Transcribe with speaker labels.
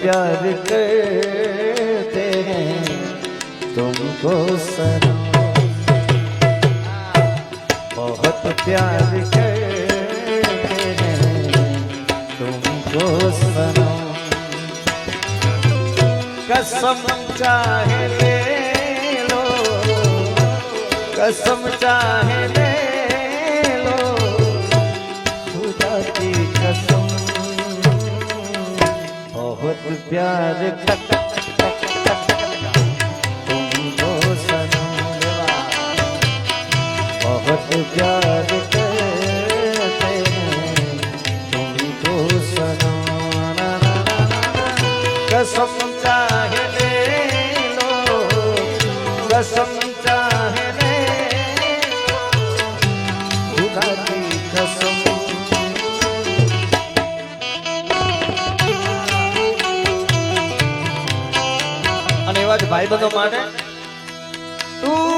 Speaker 1: प्यार करते हैं तुमको सनम, बहुत प्यार करते हैं तुमको सनम। कसम चाहे ले लो, कसम चाहे ले लो, खुदा की कसम, बहुत प्यार तुमको सनम, बहुत प्यार करते हैं तुमको सनम। कसम चाहे ले लो, कसम चाहे ले खुदा की कसम। અને એવા જ ભાઈબંધો માટે તું